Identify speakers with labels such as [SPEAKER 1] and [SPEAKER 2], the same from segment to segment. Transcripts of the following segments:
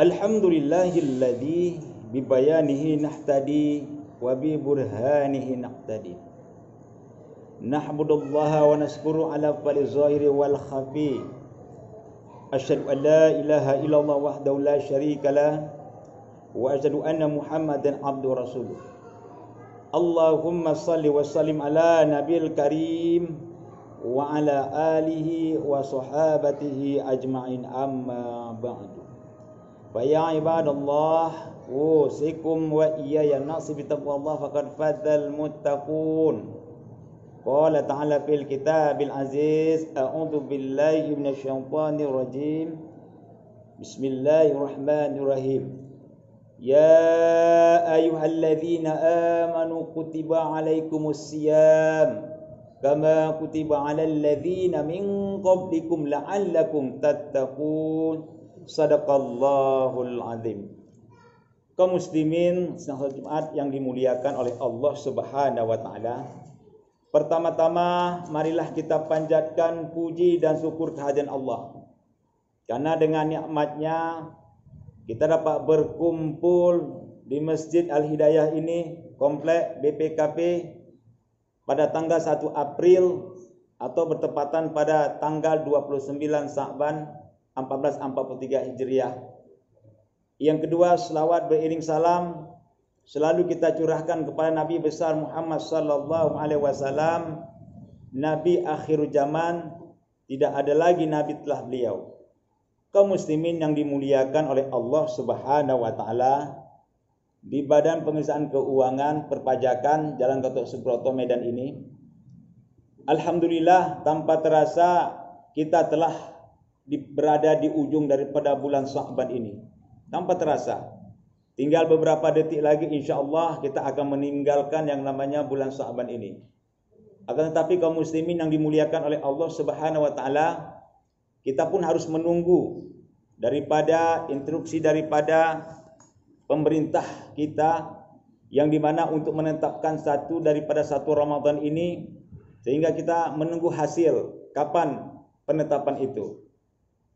[SPEAKER 1] Alhamdulillahilladzi bibayanihi nahtadi wa bi burhanihi naqtadi. Nahmudullaha wa naskuru ala fali zahiri wal khafi. Asyhadu an la ilaha illallah wahdahu la syarikalah wa asyhadu anna Muhammadan abduhu rasuluh. Allahumma salli wa sallim ala nabil karim wa ala alihi wa sahabatihi ajma'in, amma ba'du. Fa ya ibadallah, usikum wa iyaya nasi bi taqwallah faqad fadzal muttaqun. Qala ta'ala fil kitabil aziz, a'udzu billahi minasyaitonir rajim. Bismillahirrahmanirrahim. Ya ayyuhalladzina amanu kutiba alaikumus siyam kama kutiba alal ladzina min qablikum la'allakum tattaqun. Shadaqallahul azim. Kaum muslimin salat Jumat yang dimuliakan oleh Allah Subhanahu wa taala. Pertama-tama marilah kita panjatkan puji dan syukur kehadiran Allah. Karena dengan nikmatnya kita dapat berkumpul di Masjid Al-Hidayah ini, komplek BPKP, pada tanggal 1 April atau bertepatan pada tanggal 29 Sa'ban 1443 Hijriah. Yang kedua, selawat beriring salam selalu kita curahkan kepada Nabi besar Muhammad sallallahu alaihi wasallam, Nabi akhir zaman, tidak ada lagi nabi telah beliau. Kaum muslimin yang dimuliakan oleh Allah Subhanahu wa taala, di Badan Pengelolaan Keuangan Perpajakan Jalan Gatot Subroto Medan ini, alhamdulillah tanpa terasa kita telah berada di ujung daripada bulan Sya'ban ini. Tanpa terasa. Tinggal beberapa detik lagi insyaAllah kita akan meninggalkan yang namanya bulan Sya'ban ini. Akan tetapi kaum muslimin yang dimuliakan oleh Allah Subhanahu wa taala, kita pun harus menunggu daripada instruksi daripada pemerintah kita, yang dimana untuk menetapkan daripada satu Ramadan ini, sehingga kita menunggu hasil kapan penetapan itu.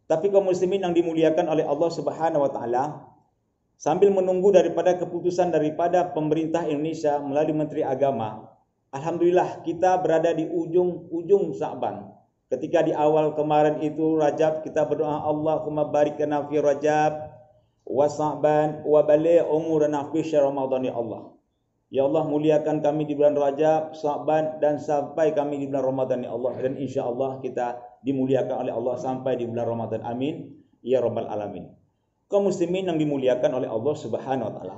[SPEAKER 1] Tapi kaum muslimin yang dimuliakan oleh Allah Subhanahu wa taala, sambil menunggu daripada keputusan daripada pemerintah Indonesia melalui Menteri Agama, alhamdulillah kita berada di ujung Sya'ban. Ketika di awal kemarin itu Rajab, kita berdoa, Allahumma barik lana fi Rajab wa Sya'ban wa baligh umurana fi syahr Ramadan, ya Allah. Ya Allah, muliakan kami di bulan Rajab, Sya'ban, dan sampai kami di bulan Ramadan, ya Allah. Dan insyaAllah kita dimuliakan oleh Allah sampai di bulan Ramadan. Amin ya rabbal alamin. Kaum muslimin yang dimuliakan oleh Allah Subhanahu wa taala,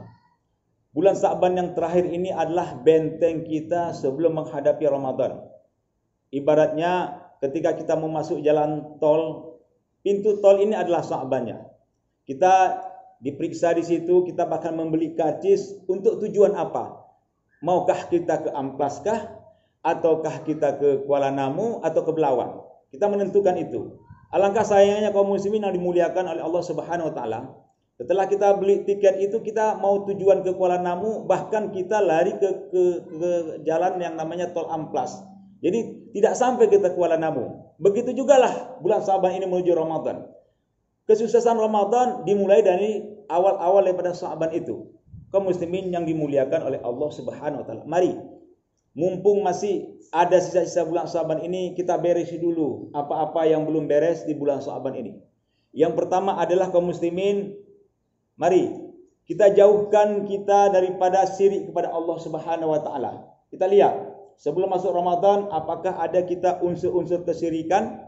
[SPEAKER 1] bulan Sya'ban yang terakhir ini adalah benteng kita sebelum menghadapi Ramadan. Ibaratnya ketika kita memasuki jalan tol, pintu tol ini adalah Sya'bannya. Kita diperiksa di situ, kita bahkan membeli karcis untuk tujuan apa? Maukah kita ke Amplaskah, ataukah kita ke Kuala Namu, atau ke Belawan? Kita menentukan itu. Alangkah sayangnya kaum muslimin yang dimuliakan oleh Allah Subhanahu wa taala, setelah kita beli tiket itu, kita mau tujuan ke Kuala Namu, bahkan kita lari ke jalan yang namanya tol Amplas. Jadi tidak sampai kita ke Kuala Namu. Begitu jugalah bulan Sya'ban ini menuju Ramadan. Kesuksesan Ramadan dimulai dari awal-awal daripada Sya'ban itu. Kaum muslimin yang dimuliakan oleh Allah Subhanahu wa taala, mari, mumpung masih ada sisa-sisa bulan Sya'ban ini, kita beresi dulu apa-apa yang belum beres di bulan Sya'ban ini. Yang pertama adalah kaum muslimin, mari kita jauhkan kita daripada syirik kepada Allah Subhanahu wa taala. Kita lihat sebelum masuk Ramadan, apakah ada kita unsur-unsur kesyirikan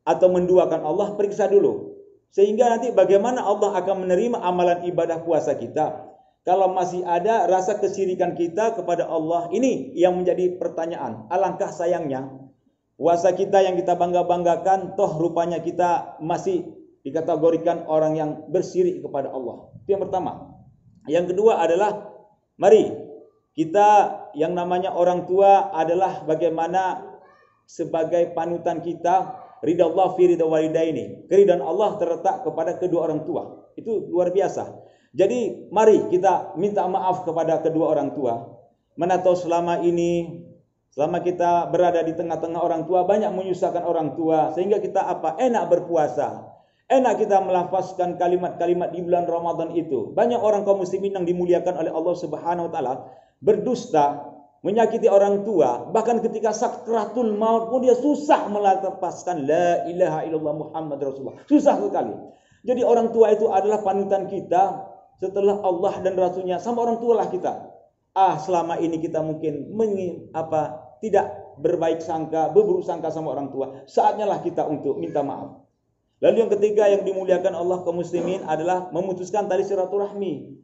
[SPEAKER 1] atau menduakan Allah? Periksa dulu. Sehingga nanti bagaimana Allah akan menerima amalan ibadah puasa kita kalau masih ada rasa kesyirikan kita kepada Allah. Ini yang menjadi pertanyaan. Alangkah sayangnya puasa kita yang kita bangga-banggakan, toh rupanya kita masih dikategorikan orang yang bersyirik kepada Allah. Itu yang pertama. Yang kedua adalah, mari kita yang namanya orang tua adalah bagaimana sebagai panutan kita, ridha Allah fi ridha walidaini. Keridhaan Allah terletak kepada kedua orang tua. Itu luar biasa. Jadi mari kita minta maaf kepada kedua orang tua. Mana tahu selama kita berada di tengah-tengah orang tua, banyak menyusahkan orang tua, sehingga kita enak berpuasa, Enak kita melafazkan kalimat-kalimat di bulan Ramadan itu. Banyak orang kaum muslimin yang dimuliakan oleh Allah Subhanahu wa taala berdusta, menyakiti orang tua, bahkan ketika sakratul maut pun dia susah melafazkan la ilaha illallah Muhammad Rasulullah. Susah sekali. Jadi orang tua itu adalah panutan kita setelah Allah dan Rasulnya. Sama orang tua lah kita. Selama ini kita mungkin tidak berbaik sangka, berburuk sangka sama orang tua. Saatnya lah kita untuk minta maaf. Lalu yang ketiga yang dimuliakan Allah kaum muslimin adalah memutuskan tali silaturahmi.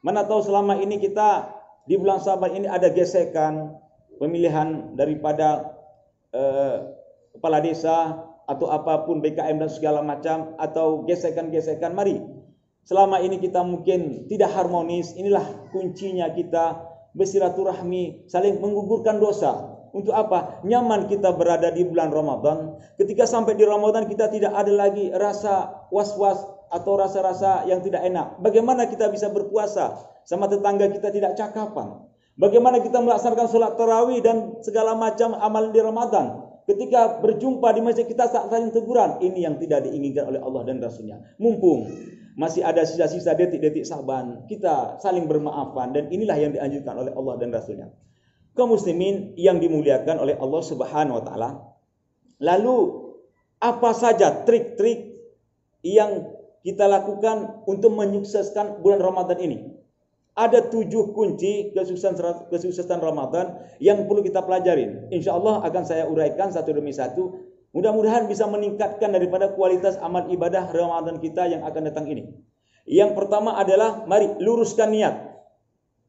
[SPEAKER 1] Mana tahu selama ini kita di bulan Syaban ini ada gesekan pemilihan daripada kepala desa atau apapun BKM dan segala macam, atau gesekan-gesekan. Mari, selama ini kita mungkin tidak harmonis, inilah kuncinya kita bersilaturahmi, saling menggugurkan dosa. Untuk apa? Nyaman kita berada di bulan Ramadan. Ketika sampai di Ramadan kita tidak ada lagi rasa was-was atau rasa-rasa yang tidak enak. Bagaimana kita bisa berpuasa sama tetangga kita tidak cakapan? Bagaimana kita melaksanakan sholat tarawih dan segala macam amal di Ramadan? Ketika berjumpa di masjid kita saling teguran. Ini yang tidak diinginkan oleh Allah dan Rasulnya. Mumpung masih ada sisa-sisa detik-detik Syaban, kita saling bermaafan, dan inilah yang dianjurkan oleh Allah dan Rasulnya. Kaum muslimin yang dimuliakan oleh Allah Subhanahu wa taala. Lalu apa saja trik-trik yang kita lakukan untuk menyukseskan bulan Ramadan ini? Ada 7 kunci kesuksesan Ramadan yang perlu kita pelajarin. InsyaAllah akan saya uraikan satu demi satu. Mudah-mudahan bisa meningkatkan daripada kualitas amal ibadah Ramadan kita yang akan datang ini. Yang pertama adalah mari luruskan niat.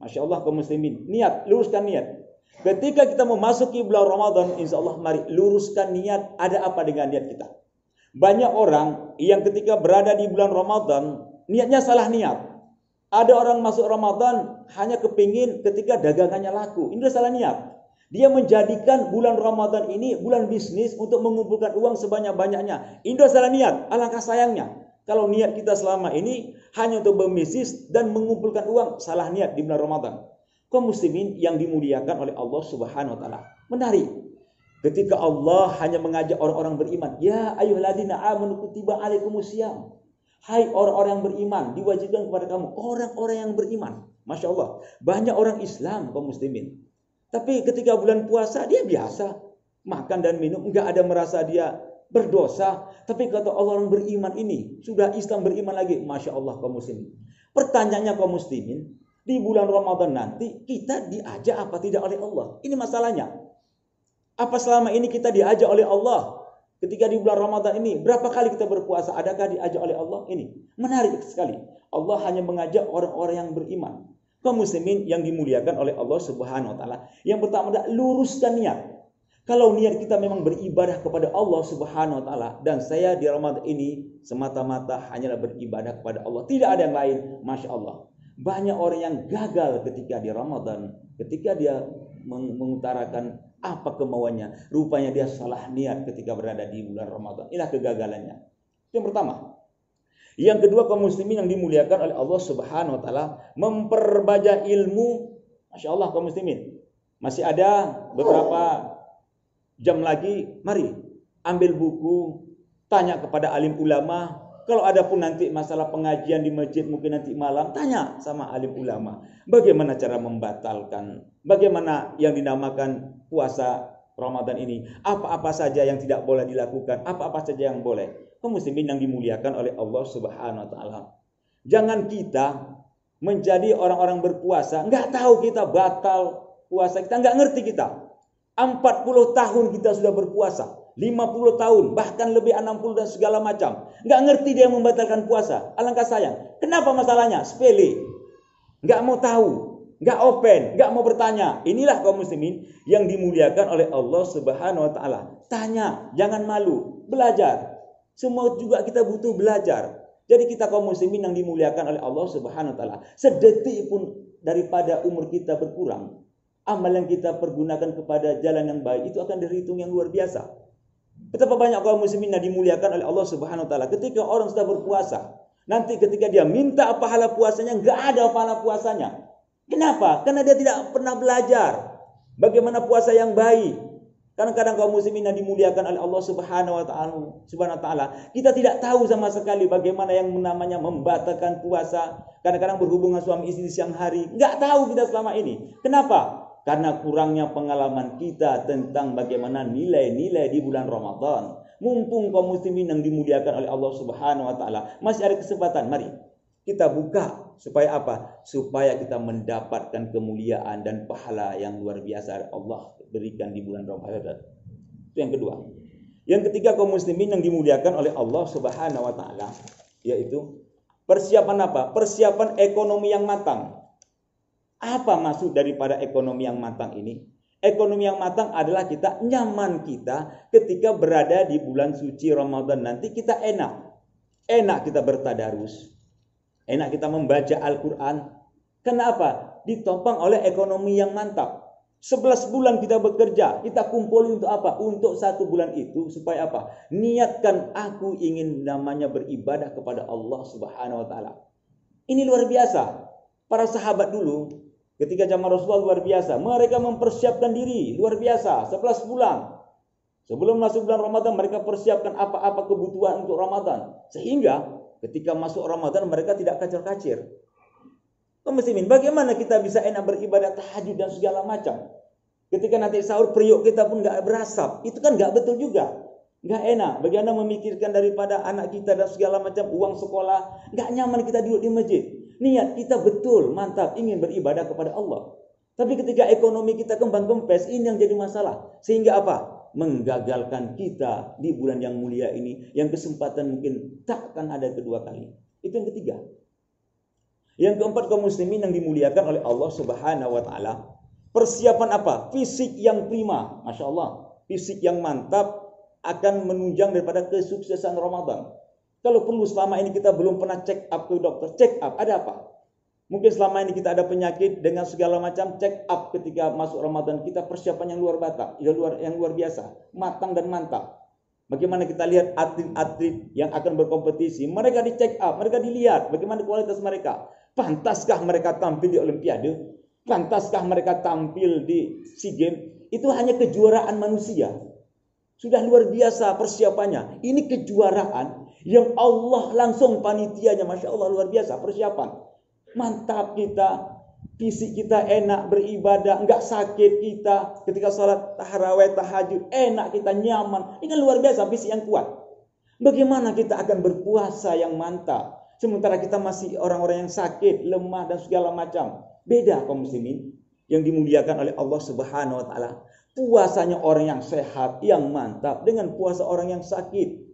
[SPEAKER 1] Masya Allah kaum muslimin, niat, luruskan niat. Ketika kita memasuki bulan Ramadan, insya Allah mari luruskan niat. Ada apa dengan niat kita? Banyak orang yang ketika berada di bulan Ramadan, niatnya salah niat. Ada orang masuk Ramadan hanya kepingin ketika dagangannya laku. Ini salah niat. Dia menjadikan bulan Ramadan ini bulan bisnis untuk mengumpulkan uang sebanyak-banyaknya. Ini salah niat. Alangkah sayangnya kalau niat kita selama ini hanya untuk berbisnis dan mengumpulkan uang, salah niat di bulan Ramadan. Kaum muslimin yang dimuliakan oleh Allah Subhanahu wa taala. Menarik. Ketika Allah hanya mengajak orang-orang beriman, ya ayyuhalladzina amanu kutiba alaikumusiyam. Hai orang-orang yang beriman, diwajibkan kepada kamu orang-orang yang beriman. Masya Allah, banyak orang Islam kaum muslimin. Tapi ketika bulan puasa dia biasa makan dan minum, enggak ada merasa dia berdosa. Tapi kata Allah, orang beriman ini sudah Islam beriman lagi. Masya Allah kaum muslimin. Pertanyaannya kaum muslimin, di bulan Ramadan nanti kita diajak apa tidak oleh Allah? Ini masalahnya. Apa selama ini kita diajak oleh Allah? Ketika di bulan Ramadan ini, berapa kali kita berpuasa? Adakah diajak oleh Allah? Ini menarik sekali. Allah hanya mengajak orang-orang yang beriman. Kaum muslimin yang dimuliakan oleh Allah Subhanahu wa taala. Yang pertama adalah luruskan niat. Kalau niat kita memang beribadah kepada Allah Subhanahu wa taala, dan saya di Ramadan ini semata-mata hanyalah beribadah kepada Allah, tidak ada yang lain, Masya Allah. Banyak orang yang gagal ketika di Ramadan, ketika dia mengutarakan apa kemauannya, rupanya dia salah niat ketika berada di bulan Ramadan. Inilah kegagalannya. Yang pertama. Yang kedua, kaum muslimin yang dimuliakan oleh Allah Subhanahu wa taala, memperbanyak ilmu. Masya Allah kaum muslimin. Masih ada beberapa jam lagi, mari ambil buku, tanya kepada alim ulama. Kalau ada pun nanti masalah pengajian di masjid mungkin nanti malam, tanya sama alim ulama. Bagaimana cara membatalkan, bagaimana yang dinamakan puasa Ramadan ini. Apa-apa saja yang tidak boleh dilakukan, apa-apa saja yang boleh. Kaum muslimin yang dimuliakan oleh Allah Subhanahu wa taala. Jangan kita menjadi orang-orang berpuasa, enggak tahu kita batal puasa kita, enggak ngerti kita. 40 tahun kita sudah berpuasa. 50 tahun, bahkan lebih 60 dan segala macam. Nggak ngerti dia membatalkan puasa. Alangkah sayang. Kenapa masalahnya? Sepele. Nggak mau tahu. Nggak open. Nggak mau bertanya. Inilah kaum muslimin yang dimuliakan oleh Allah Subhanahu wa taala. Tanya. Jangan malu. Belajar. Semua juga kita butuh belajar. Jadi kita kaum muslimin yang dimuliakan oleh Allah Subhanahu wa taala. Sedetik pun daripada umur kita berkurang, amal yang kita pergunakan kepada jalan yang baik itu akan dihitung yang luar biasa. Betapa banyak kaum muslimin yang dimuliakan oleh Allah Subhanahu wa taala. Ketika orang sudah berpuasa, nanti ketika dia minta pahala puasanya, enggak ada pahala puasanya. Kenapa? Karena dia tidak pernah belajar bagaimana puasa yang baik. Kadang-kadang kaum muslimin yang dimuliakan oleh Allah Subhanahu wa taala, kita tidak tahu sama sekali bagaimana yang namanya membatalkan puasa. Kadang-kadang berhubungan suami istri siang hari, enggak tahu kita selama ini. Kenapa? Karena kurangnya pengalaman kita tentang bagaimana nilai-nilai di bulan Ramadan. Mumpung kaum muslimin yang dimuliakan oleh Allah Subhanahu wa taala, masih ada kesempatan, mari kita buka supaya apa? Supaya kita mendapatkan kemuliaan dan pahala yang luar biasa Allah berikan di bulan Ramadan. Itu yang kedua. Yang ketiga, kaum muslimin yang dimuliakan oleh Allah Subhanahu wa taala, yaitu persiapan apa? Persiapan ekonomi yang matang. Apa maksud daripada ekonomi yang matang ini? Ekonomi yang matang adalah kita nyaman kita ketika berada di bulan suci Ramadan nanti, kita enak. Enak kita bertadarus. Enak kita membaca Al-Quran. Kenapa? Ditopang oleh ekonomi yang mantap. 11 bulan kita bekerja. Kita kumpuli untuk apa? Untuk 1 bulan itu. Supaya apa? Niatkan aku ingin namanya beribadah kepada Allah Subhanahu wa ta'ala. Ini luar biasa. Para sahabat dulu, ketika zaman Rasulullah, luar biasa. Mereka mempersiapkan diri. Luar biasa. 11 bulan. Sebelum masuk bulan Ramadan, mereka persiapkan apa-apa kebutuhan untuk Ramadan. Sehingga ketika masuk Ramadan mereka tidak kacir-kacir. Kaum muslimin, bagaimana kita bisa enak beribadah tahajud dan segala macam? Ketika nanti sahur periuk kita pun nggak berasap, itu kan nggak betul juga, nggak enak. Bagaimana memikirkan daripada anak kita dan segala macam uang sekolah, nggak nyaman kita duduk di masjid. Niat kita betul, mantap, ingin beribadah kepada Allah. Tapi ketika ekonomi kita kembang kempes, ini yang jadi masalah. Sehingga apa? Menggagalkan kita di bulan yang mulia ini, yang kesempatan mungkin tak akan ada kedua kali. Itu yang ketiga. Yang keempat, kaum muslimin yang dimuliakan oleh Allah Subhanahu wa taala, persiapan apa? Fisik yang prima. Masya Allah, fisik yang mantap akan menunjang daripada kesuksesan Ramadan. Kalau perlu, selama ini kita belum pernah check up ke dokter, check up, ada apa? Mungkin selama ini kita ada penyakit dengan segala macam, check up ketika masuk Ramadan, kita persiapan yang yang luar biasa, matang dan mantap. Bagaimana kita lihat atlet-atlet yang akan berkompetisi, mereka di check up, mereka dilihat bagaimana kualitas mereka. Pantaskah mereka tampil di Olimpiade? Pantaskah mereka tampil di SEA Games? Itu hanya kejuaraan manusia. Sudah luar biasa persiapannya. Ini kejuaraan yang Allah langsung panitianya, Masya Allah, luar biasa persiapan. Mantap kita, fisik kita enak beribadah, enggak sakit kita ketika salat tarawih, tahajud, enak kita, nyaman. Ini kan luar biasa fisik yang kuat. Bagaimana kita akan berpuasa yang mantap sementara kita masih orang-orang yang sakit, lemah dan segala macam? Beda kaum muslimin yang dimuliakan oleh Allah Subhanahu wa taala. Puasanya orang yang sehat, yang mantap dengan puasa orang yang sakit.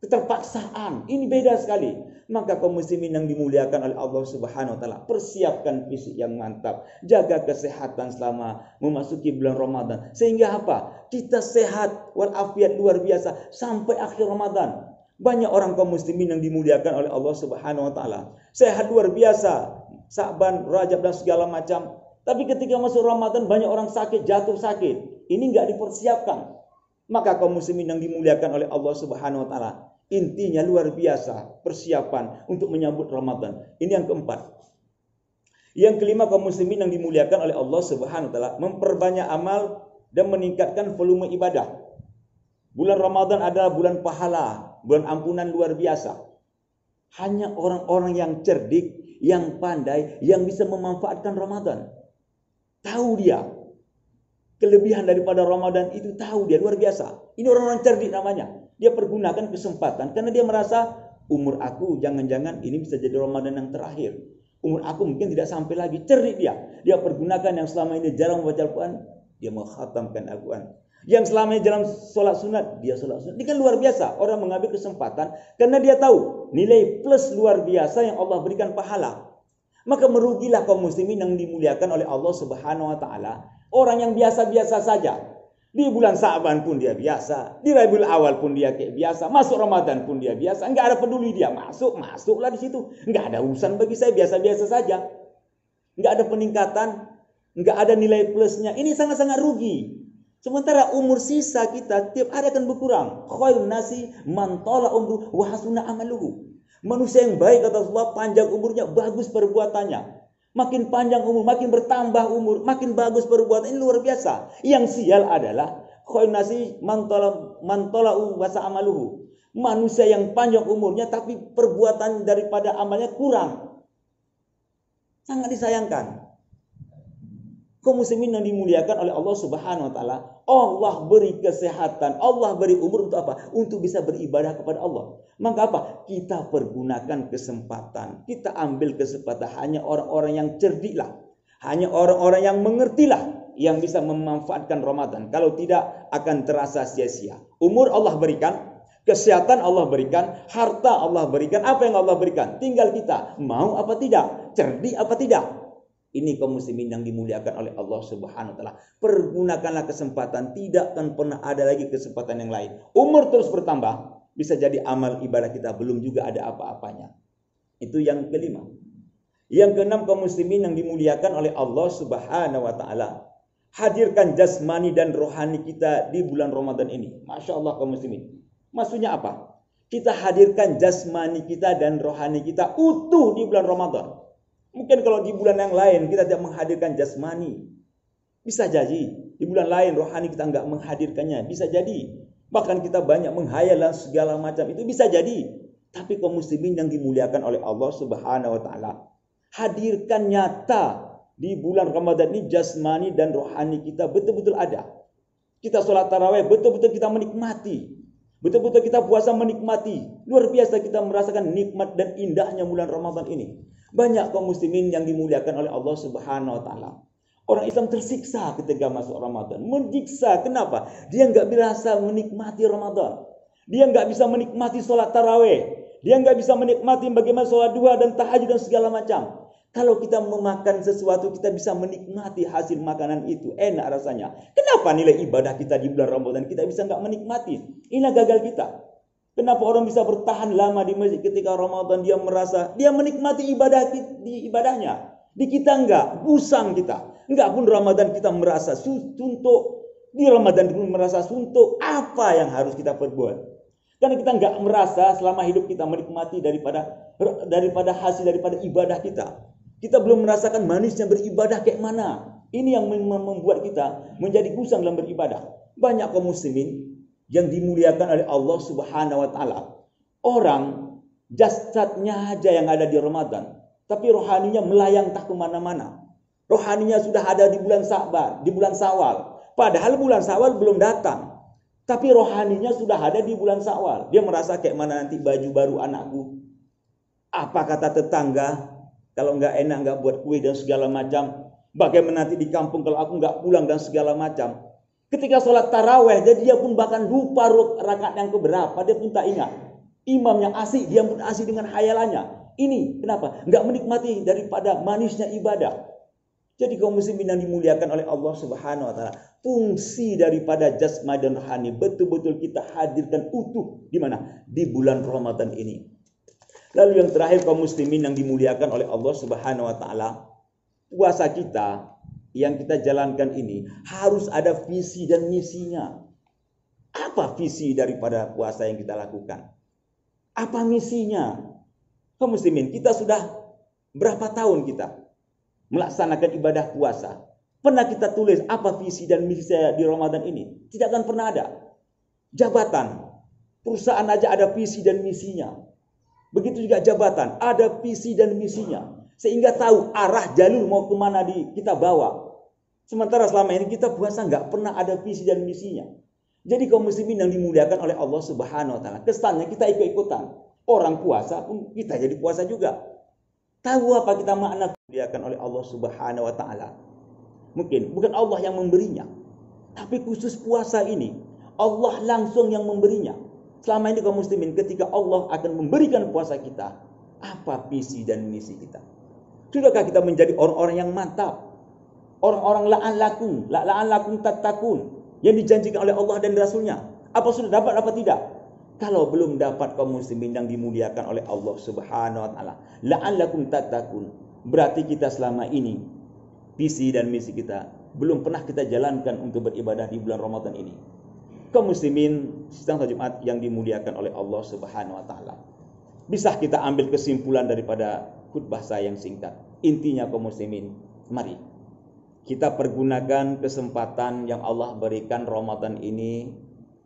[SPEAKER 1] Keterpaksaan, ini beda sekali. Maka kaum muslimin yang dimuliakan oleh Allah Subhanahu wa taala, persiapkan fisik yang mantap, jaga kesehatan selama memasuki bulan Ramadan. Sehingga apa? Kita sehat walafiat luar biasa sampai akhir Ramadan. Banyak orang kaum muslimin yang dimuliakan oleh Allah Subhanahu wa taala, sehat luar biasa, Sa'ban, Rajab dan segala macam. Tapi ketika masuk Ramadan banyak orang sakit, jatuh sakit. Ini enggak dipersiapkan. Maka kaum muslimin yang dimuliakan oleh Allah Subhanahu wa taala, intinya luar biasa persiapan untuk menyambut Ramadan. Ini yang keempat. Yang kelima, kaum muslimin yang dimuliakan oleh Allah Subhanahu wa taala, memperbanyak amal dan meningkatkan volume ibadah. Bulan Ramadan adalah bulan pahala, bulan ampunan luar biasa. Hanya orang-orang yang cerdik, yang pandai, yang bisa memanfaatkan Ramadan. Tahu dia kelebihan daripada Ramadan itu, tahu dia luar biasa. Ini orang-orang cerdik namanya. Dia pergunakan kesempatan karena dia merasa umur aku jangan-jangan ini bisa jadi Ramadan yang terakhir. Umur aku mungkin tidak sampai lagi. Cerdik dia. Dia pergunakan yang selama ini jarang membaca Al-Quran, dia mengkhatamkan Al-Quran. Yang selama ini jarang sholat sunat, dia sholat sunat. Ini kan luar biasa. Orang mengambil kesempatan karena dia tahu nilai plus luar biasa yang Allah berikan pahala. Maka merugilah kaum muslimin yang dimuliakan oleh Allah Subhanahu wa taala, orang yang biasa-biasa saja. Di bulan Sa'ban pun dia biasa, di Rabiul Awal pun dia kayak biasa, masuk Ramadan pun dia biasa, enggak ada peduli dia, masuklah di situ. Enggak ada urusan bagi saya, biasa-biasa saja. Enggak ada peningkatan, enggak ada nilai plusnya. Ini sangat-sangat rugi. Sementara umur sisa kita tiap hari akan berkurang. Khairun nasi man tala umru wa hasuna amaluhu. Manusia yang baik kata Allah, panjang umurnya, bagus perbuatannya. Makin panjang umur, makin bertambah umur, makin bagus perbuatan. Ini luar biasa. Yang sial adalah khairun nasi man tala'u wa sa'amaluhu. Manusia yang panjang umurnya tapi perbuatan daripada amalnya kurang. Sangat disayangkan. Kaum muslimin yang dimuliakan oleh Allah Subhanahu wa taala, Allah beri kesehatan, Allah beri umur untuk apa? Untuk bisa beribadah kepada Allah. Maka apa? Kita pergunakan kesempatan. Kita ambil kesempatan. Hanya orang-orang yang cerdiklah, hanya orang-orang yang mengertilah yang bisa memanfaatkan Ramadan. Kalau tidak akan terasa sia-sia. Umur Allah berikan, kesehatan Allah berikan, harta Allah berikan. Apa yang Allah berikan? Tinggal kita mau apa tidak, cerdik apa tidak. Ini kaum muslimin yang dimuliakan oleh Allah Subhanahu wa taala. Pergunakanlah kesempatan, tidak akan pernah ada lagi kesempatan yang lain. Umur terus bertambah, bisa jadi amal ibadah kita belum juga ada apa-apanya. Itu yang kelima. Yang keenam, kaum muslimin yang dimuliakan oleh Allah Subhanahu wa taala. Hadirkan jasmani dan rohani kita di bulan Ramadan ini. Masya Allah kaum muslimin. Maksudnya apa? Kita hadirkan jasmani kita dan rohani kita utuh di bulan Ramadan. Mungkin kalau di bulan yang lain kita tidak menghadirkan jasmani, bisa jadi di bulan lain rohani kita enggak menghadirkannya, bisa jadi. Bahkan kita banyak menghayal dan segala macam, itu bisa jadi. Tapi kaum muslimin yang dimuliakan oleh Allah Subhanahu wa taala, hadirkan nyata di bulan Ramadan ini jasmani dan rohani kita betul-betul ada. Kita sholat tarawih, betul-betul kita menikmati. Betul-betul kita puasa menikmati. Luar biasa kita merasakan nikmat dan indahnya bulan Ramadan ini. Banyak kaum muslimin yang dimuliakan oleh Allah Subhanahu wa taala. Orang Islam tersiksa ketika masuk Ramadan. Menyiksa. Kenapa? Dia enggak bisa menikmati Ramadan. Dia enggak bisa menikmati sholat tarawih. Dia enggak bisa menikmati bagaimana sholat duha dan tahajud dan segala macam. Kalau kita memakan sesuatu, kita bisa menikmati hasil makanan itu. Enak rasanya. Kenapa nilai ibadah kita di bulan Ramadan kita bisa enggak menikmati? Inilah gagal kita. Kenapa orang bisa bertahan lama di masjid ketika Ramadan, dia merasa dia menikmati di ibadahnya. Di kita enggak, busang kita. Enggak pun Ramadan kita merasa suntuk. Di Ramadan pun merasa suntuk. Apa yang harus kita perbuat? Karena kita enggak merasa selama hidup kita menikmati daripada hasil daripada ibadah kita. Kita belum merasakan manisnya beribadah kayak mana. Ini yang membuat kita menjadi gusang dalam beribadah. Banyak kaum muslimin yang dimuliakan oleh Allah Subhanahu wa taala. Orang jasadnya aja yang ada di Ramadan, tapi rohaninya melayang tak kemana-mana. Rohaninya sudah ada di bulan Sya'ban, di bulan Syawal. Padahal bulan Syawal belum datang. Tapi rohaninya sudah ada di bulan Syawal. Dia merasa kayak mana nanti baju baru anakku. Apa kata tetangga? Kalau enggak enak enggak buat kue dan segala macam. Bagaimana nanti di kampung kalau aku enggak pulang dan segala macam. Ketika sholat taraweh, jadi dia pun bahkan lupa rakaat yang keberapa, dia pun tak ingat. Imamnya asik, dia pun asik dengan hayalannya. Ini kenapa? Enggak menikmati daripada manisnya ibadah. Jadi kaum muslimin yang dimuliakan oleh Allah Subhanahu wa taala, fungsi daripada jasmani dan rohani betul-betul kita hadirkan utuh di mana? Di bulan Ramadan ini. Lalu yang terakhir kaum muslimin yang dimuliakan oleh Allah Subhanahu wa taala, puasa kita yang kita jalankan ini harus ada visi dan misinya. Apa visi daripada puasa yang kita lakukan? Apa misinya? Kaum muslimin, kita sudah berapa tahun kita melaksanakan ibadah puasa? Pernah kita tulis apa visi dan misi saya di Ramadan ini? Tidak akan pernah ada. Jabatan, perusahaan aja ada visi dan misinya. Begitu juga jabatan, ada visi dan misinya. Sehingga tahu arah jalur mau kemana kita bawa. Sementara selama ini kita puasa nggak pernah ada visi dan misinya. Jadi kaum muslimin yang dimuliakan oleh Allah Subhanahu wa taala, kesannya kita ikut-ikutan. Orang puasa pun kita jadi puasa juga. Tahu apa kita makna dimuliakan oleh Allah Subhanahu wa taala? Mungkin bukan Allah yang memberinya, tapi khusus puasa ini Allah langsung yang memberinya. Selama ini kaum muslimin ketika Allah akan memberikan puasa kita, apa visi dan misi kita? Sudahkah kita menjadi orang-orang yang mantap? Orang-orang la'an lakum tattaqun yang dijanjikan oleh Allah dan Rasulnya. Apa sudah dapat apa tidak? Kalau belum dapat kaum muslimin yang dimuliakan oleh Allah Subhanahu wa taala, la'an lakum tattaqun, berarti kita selama ini visi dan misi kita belum pernah kita jalankan untuk beribadah di bulan Ramadan ini. Kaum muslimin sidang Jumat yang dimuliakan oleh Allah Subhanahu wa taala. Bisa kita ambil kesimpulan daripada khutbah saya yang singkat. Intinya kaum muslimin, mari kita pergunakan kesempatan yang Allah berikan Ramadan ini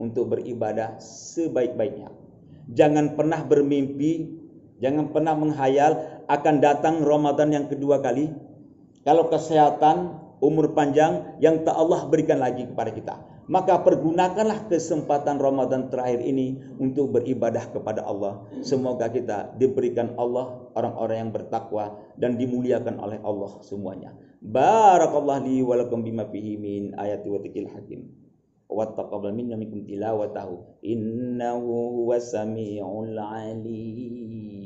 [SPEAKER 1] untuk beribadah sebaik-baiknya. Jangan pernah bermimpi, jangan pernah menghayal akan datang Ramadan yang kedua kali. Kalau kesehatan, umur panjang yang tak Allah berikan lagi kepada kita, maka pergunakanlah kesempatan Ramadan terakhir ini untuk beribadah kepada Allah. Semoga kita diberikan Allah orang-orang yang bertakwa dan dimuliakan oleh Allah semuanya. Barakallahu li wa lakum bima fihi min ayati wa dzikril hakim. Wa taqabbal minna minkum tilawatahu innahu huwas samiul alim.